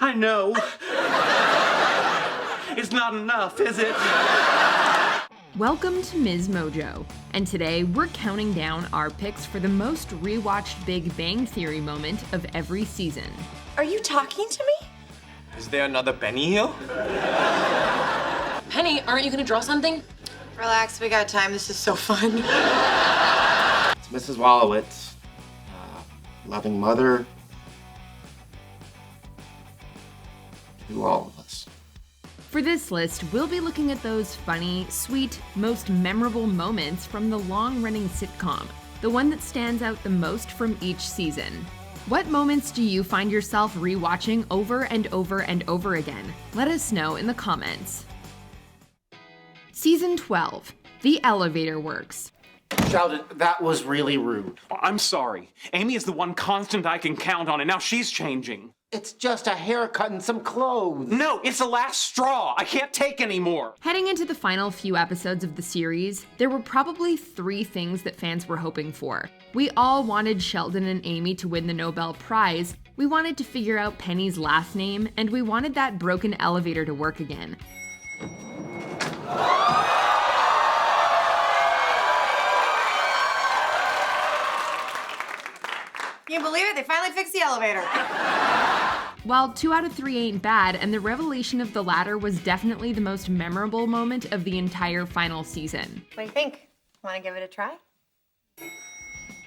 I know. It's not enough, is it? Welcome to Ms. Mojo, and today we're counting down our picks for the most rewatched Big Bang Theory moment of every season. Are you talking to me? Is there another Benny Hill? Penny, aren't you gonna draw something? Relax, we got time. This is so fun. It's Mrs. Wallowitz, loving mother to all of us. For this list, we'll be looking at those funny, sweet, most memorable moments from the long-running sitcom, the one that stands out the most from each season. What moments do you find yourself rewatching over and over and over again? Let us know in the comments. Season 12, The Elevator Works. Sheldon, that was really rude. I'm sorry. Amy is the one constant I can count on, and now she's changing. It's just a haircut and some clothes. No, it's the last straw. I can't take any more. Heading into the final few episodes of the series, there were probably 3 things that fans were hoping for. We all wanted Sheldon and Amy to win the Nobel Prize, we wanted to figure out Penny's last name, and we wanted that broken elevator to work again. Can you believe it? They finally fixed the elevator. While 2 out of 3 ain't bad, and the revelation of the latter was definitely the most memorable moment of the entire final season. What do you think? Want to give it a try?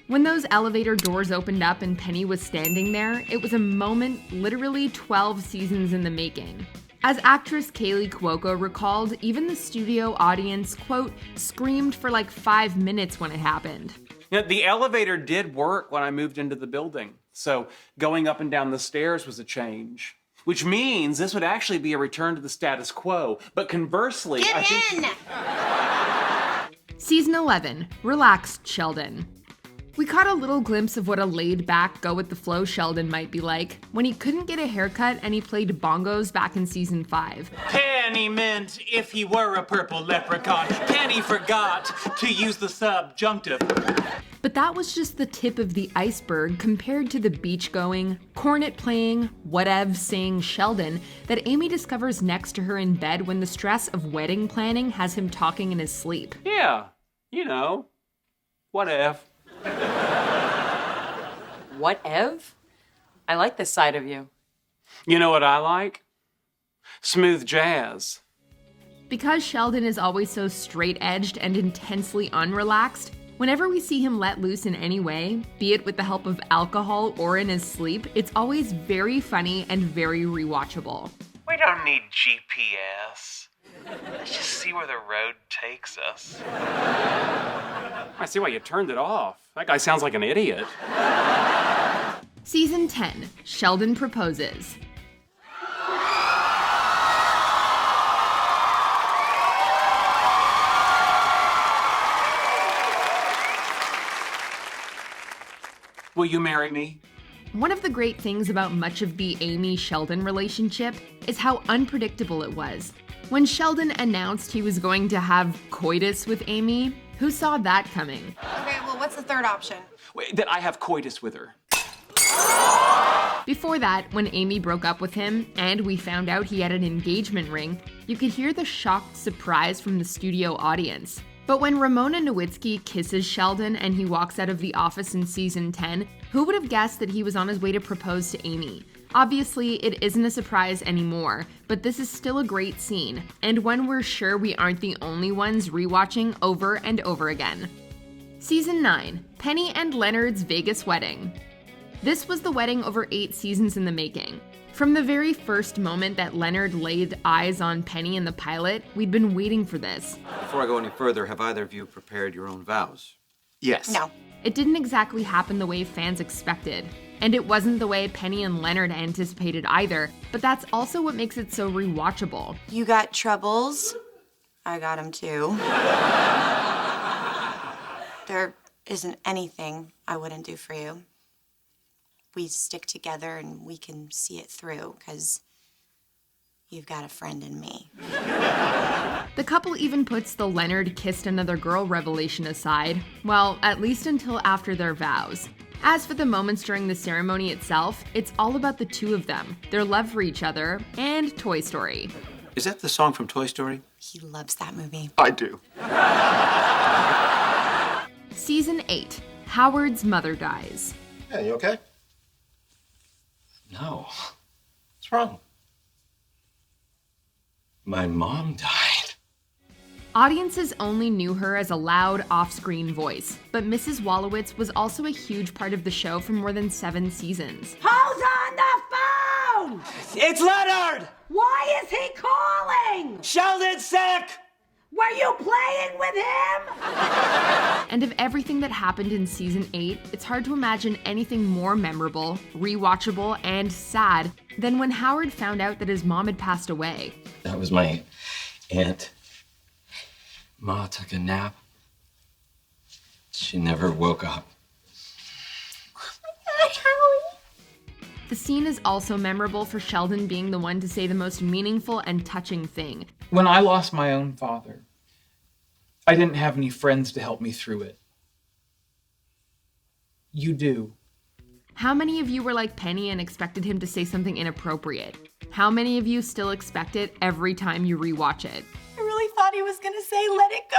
When those elevator doors opened up and Penny was standing there, it was a moment literally 12 seasons in the making. As actress Kaylee Cuoco recalled, even the studio audience, quote, screamed for like 5 minutes when it happened. You know, the elevator did work when I moved into the building, so going up and down the stairs was a change. Which means this would actually be a return to the status quo, but conversely, Get in! Season 11, Relaxed Sheldon. We caught a little glimpse of what a laid-back, go-with-the-flow Sheldon might be like when he couldn't get a haircut and he played bongos back in Season 5. Penny meant if he were a purple leprechaun. Penny forgot to use the subjunctive. But that was just the tip of the iceberg compared to the beach-going, cornet-playing, whatever-saying Sheldon that Amy discovers next to her in bed when the stress of wedding planning has him talking in his sleep. Yeah, you know, whatever. What, Ev? I like this side of you. You know what I like? Smooth jazz. Because Sheldon is always so straight-edged and intensely unrelaxed, whenever we see him let loose in any way, be it with the help of alcohol or in his sleep, it's always very funny and very rewatchable. We don't need GPS. Let's just see where the road takes us. I see why you turned it off. That guy sounds like an idiot. Season 10, Sheldon Proposes. Will you marry me? One of the great things about much of the Amy-Sheldon relationship is how unpredictable it was. When Sheldon announced he was going to have coitus with Amy, who saw that coming? Okay, well, what's the third option? Wait, that I have coitus with her. Before that, when Amy broke up with him and we found out he had an engagement ring, you could hear the shocked surprise from the studio audience. But when Ramona Nowitzki kisses Sheldon and he walks out of the office in season 10, who would have guessed that he was on his way to propose to Amy? Obviously, it isn't a surprise anymore, but this is still a great scene, and one we're sure we aren't the only ones rewatching over and over again. Season 9, Penny and Leonard's Vegas Wedding. This was the wedding over 8 seasons in the making. From the very first moment that Leonard laid eyes on Penny in the pilot, we'd been waiting for this. Before I go any further, have either of you prepared your own vows? Yes. No. It didn't exactly happen the way fans expected, and it wasn't the way Penny and Leonard anticipated either, but that's also what makes it so rewatchable. You got troubles? I got them too. There isn't anything I wouldn't do for you. We stick together and we can see it through, because you've got a friend in me. The couple even puts the Leonard kissed another girl revelation aside, well, at least until after their vows. As for the moments during the ceremony itself, it's all about the two of them, their love for each other, and Toy Story. Is that the song from Toy Story? He loves that movie. I do. Season 8, Howard's mother dies. Yeah, you okay? No. What's wrong? My mom died. Audiences only knew her as a loud, off-screen voice, but Mrs. Wolowitz was also a huge part of the show for more than 7 seasons. Who's on the phone? It's Leonard! Why is he calling? Sheldon's sick! Were you playing with him? And of everything that happened in Season 8, it's hard to imagine anything more memorable, rewatchable, and sad than when Howard found out that his mom had passed away. That was my aunt. Ma took a nap. She never woke up. The scene is also memorable for Sheldon being the one to say the most meaningful and touching thing. When I lost my own father, I didn't have any friends to help me through it. You do. How many of you were like Penny and expected him to say something inappropriate? How many of you still expect it every time you rewatch it? I really thought he was gonna say, let it go.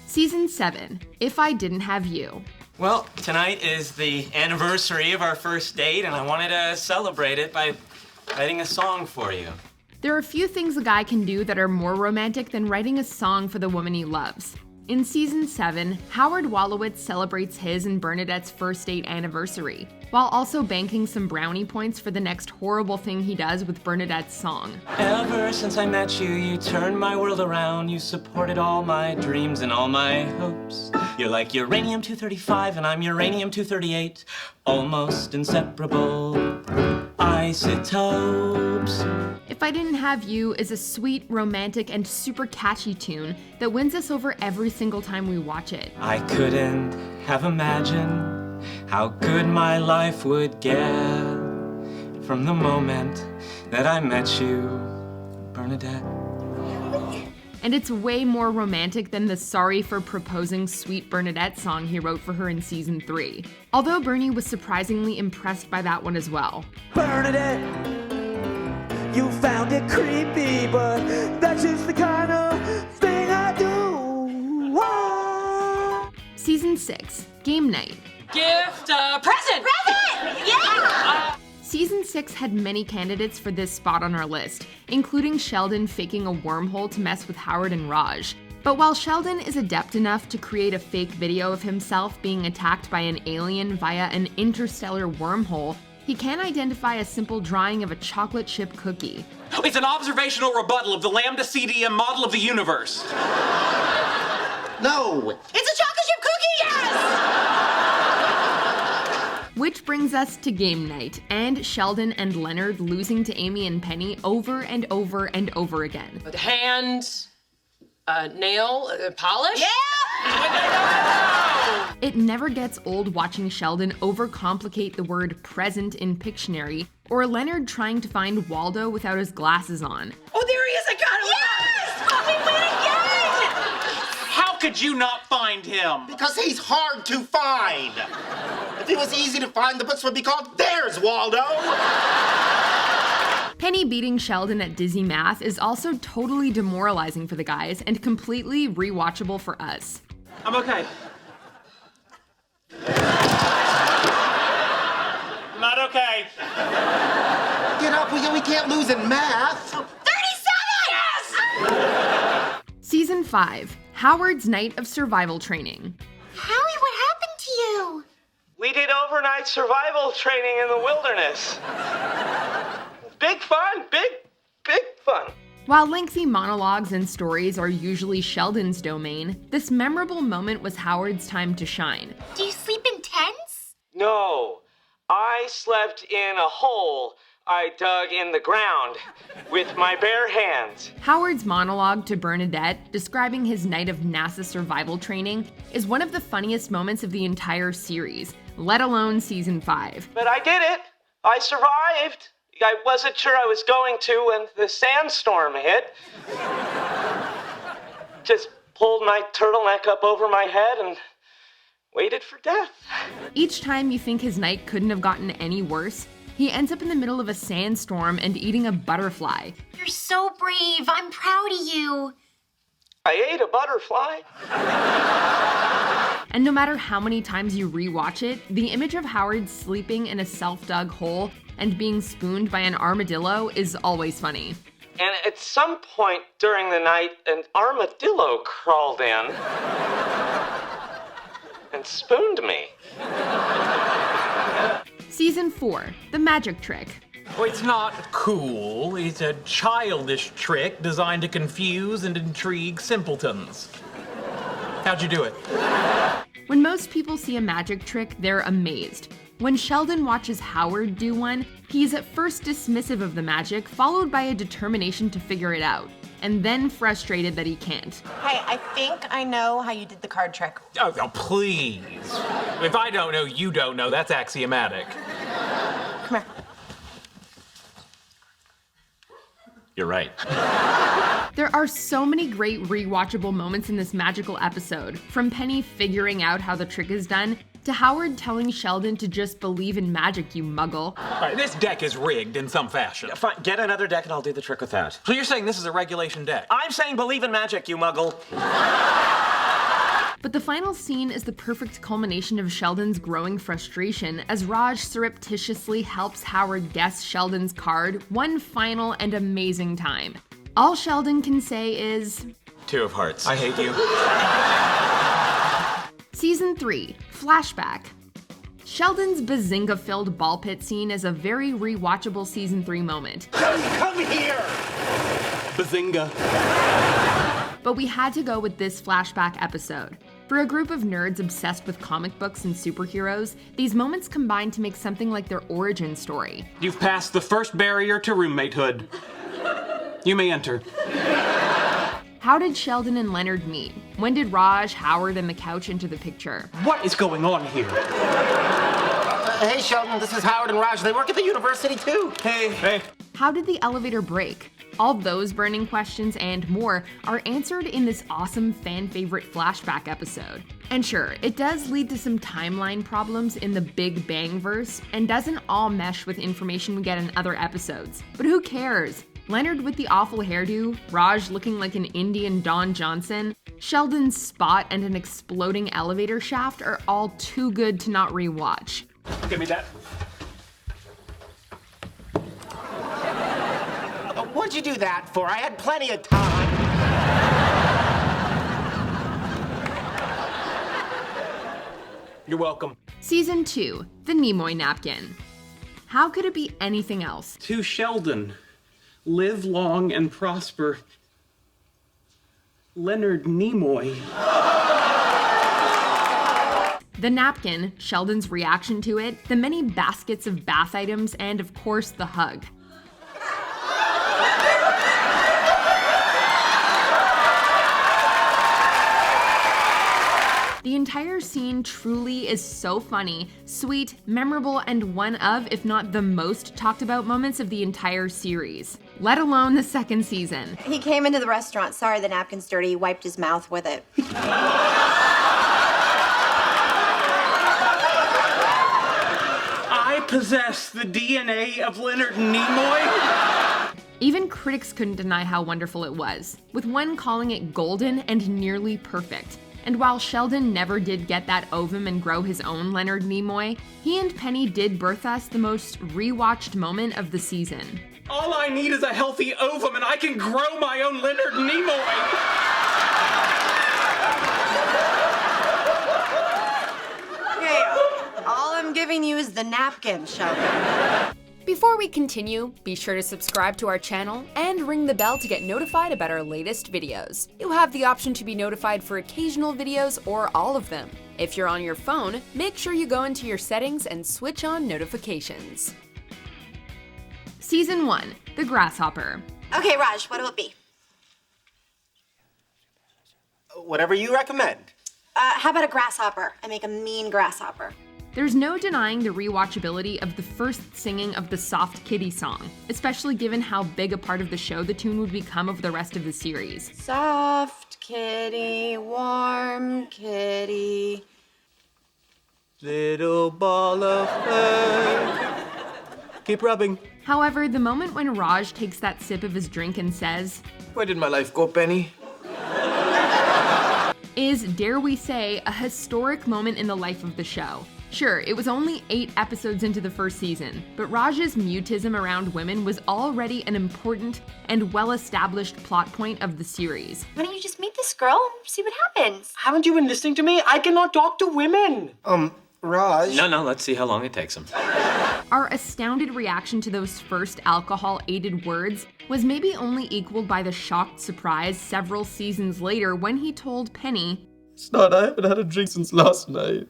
Season 7, If I Didn't Have You. Well, tonight is the anniversary of our first date, and I wanted to celebrate it by writing a song for you. There are few things a guy can do that are more romantic than writing a song for the woman he loves. In Season 7, Howard Wolowitz celebrates his and Bernadette's first date anniversary, while also banking some brownie points for the next horrible thing he does with Bernadette's song. Ever since I met you, you turned my world around. You supported all my dreams and all my hopes. You're like uranium-235 and I'm uranium-238. Almost inseparable isotopes. If I Didn't Have You is a sweet, romantic, and super catchy tune that wins us over every single time we watch it. I couldn't have imagined how good my life would get from the moment that I met you, Bernadette. And it's way more romantic than the Sorry for Proposing Sweet Bernadette song he wrote for her in Season 3. Although Bernie was surprisingly impressed by that one as well. Bernadette, you found it creepy, but that's just the kind of thing I do. Whoa. Season 6, Game Night. Gift, present! Present! Yeah! Season 6 had many candidates for this spot on our list, including Sheldon faking a wormhole to mess with Howard and Raj. But while Sheldon is adept enough to create a fake video of himself being attacked by an alien via an interstellar wormhole, he can't identify a simple drawing of a chocolate chip cookie. It's an observational rebuttal of the Lambda CDM model of the universe. No! It's a chocolate chip cookie! Yes! Which brings us to Game Night, and Sheldon and Leonard losing to Amy and Penny over and over and over again. Hand, nail, polish? Yeah! It never gets old watching Sheldon overcomplicate the word present in Pictionary, or Leonard trying to find Waldo without his glasses on. Oh, there he is! I got him! Yes! We win again! How could you not find him? Because he's hard to find. If he was easy to find, the books would be called There's Waldo. Penny beating Sheldon at Dizzy Math is also totally demoralizing for the guys and completely rewatchable for us. I'm okay. Not okay. Get up, we can't lose in math. 37! Yes! Season 5, Howard's Night of Survival Training. Howie, what happened to you? We did overnight survival training in the wilderness. Big fun, big fun. While lengthy monologues and stories are usually Sheldon's domain, this memorable moment was Howard's time to shine. Do you sleep in tents? No, I slept in a hole I dug in the ground with my bare hands. Howard's monologue to Bernadette, describing his night of NASA survival training, is one of the funniest moments of the entire series, let alone Season 5. But I did it. I survived. I wasn't sure I was going to when the sandstorm hit. Just pulled my turtleneck up over my head and waited for death. Each time you think his night couldn't have gotten any worse, he ends up in the middle of a sandstorm and eating a butterfly. You're so brave. I'm proud of you. I ate a butterfly. And no matter how many times you rewatch it, the image of Howard sleeping in a self-dug hole and being spooned by an armadillo is always funny. And at some point during the night, an armadillo crawled in and spooned me. Season 4, The Magic Trick. Oh, it's not cool. It's a childish trick designed to confuse and intrigue simpletons. How'd you do it? When most people see a magic trick, they're amazed. When Sheldon watches Howard do one, he's at first dismissive of the magic, followed by a determination to figure it out, and then frustrated that he can't. Hey, I think I know how you did the card trick. Oh, please. If I don't know, you don't know. That's axiomatic. Come here. You're right. There are so many great rewatchable moments in this magical episode, from Penny figuring out how the trick is done, to Howard telling Sheldon to just believe in magic, you muggle. All right, this deck is rigged in some fashion. Fine, get another deck and I'll do the trick with that. So you're saying this is a regulation deck? I'm saying believe in magic, you muggle. But the final scene is the perfect culmination of Sheldon's growing frustration as Raj surreptitiously helps Howard guess Sheldon's card one final and amazing time. All Sheldon can say is, Two of hearts. I hate you. Season 3, Flashback. Sheldon's bazinga-filled ball pit scene is a very rewatchable Season 3 moment. Come here! Bazinga. But we had to go with this flashback episode. For a group of nerds obsessed with comic books and superheroes, these moments combine to make something like their origin story. You've passed the first barrier to roommatehood. You may enter. How did Sheldon and Leonard meet? When did Raj, Howard, and the couch enter the picture? What is going on here? Hey, Sheldon, this is Howard and Raj. They work at the university, too. Hey. How did the elevator break? All those burning questions and more are answered in this awesome fan favorite flashback episode. And sure, it does lead to some timeline problems in the Big Bang verse and doesn't all mesh with information we get in other episodes. But who cares? Leonard with the awful hairdo, Raj looking like an Indian Don Johnson, Sheldon's spot and an exploding elevator shaft are all too good to not rewatch. Give me that. What'd you do that for? I had plenty of time. You're welcome. Season 2, The Nimoy Napkin. How could it be anything else? To Sheldon, live long and prosper. Leonard Nimoy. The napkin, Sheldon's reaction to it, the many baskets of bath items, and of course the hug. The entire scene truly is so funny, sweet, memorable, and one of, if not the most talked about moments of the entire series, let alone the second season. He came into the restaurant. Sorry, the napkin's dirty. He wiped his mouth with it. I possess the DNA of Leonard Nimoy. Even critics couldn't deny how wonderful it was, with one calling it golden and nearly perfect. And while Sheldon never did get that ovum and grow his own Leonard Nimoy, he and Penny did birth us the most rewatched moment of the season. All I need is a healthy ovum and I can grow my own Leonard Nimoy. Okay, all I'm giving you is the napkin, Sheldon. Before we continue, be sure to subscribe to our channel and ring the bell to get notified about our latest videos. You have the option to be notified for occasional videos or all of them. If you're on your phone, make sure you go into your settings and switch on notifications. Season 1, The Grasshopper. Okay, Raj, what'll it be? Whatever you recommend. How about a grasshopper? I make a mean grasshopper. There's no denying the rewatchability of the first singing of the Soft Kitty song, especially given how big a part of the show the tune would become over the rest of the series. Soft kitty, warm kitty. Little ball of fur. Keep rubbing. However, the moment when Raj takes that sip of his drink and says, Where did my life go, Penny? is, dare we say, a historic moment in the life of the show. Sure, it was only 8 episodes into the first season, but Raj's mutism around women was already an important and well-established plot point of the series. Why don't you just meet this girl, see what happens? Haven't you been listening to me? I cannot talk to women. Raj. No, let's see how long it takes him. Our astounded reaction to those first alcohol-aided words was maybe only equaled by the shocked surprise several seasons later when he told Penny, It's not, I haven't had a drink since last night.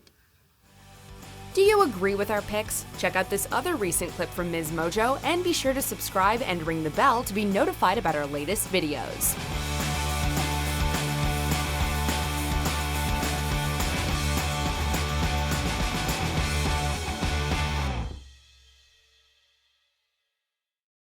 Do you agree with our picks? Check out this other recent clip from Ms. Mojo and be sure to subscribe and ring the bell to be notified about our latest videos.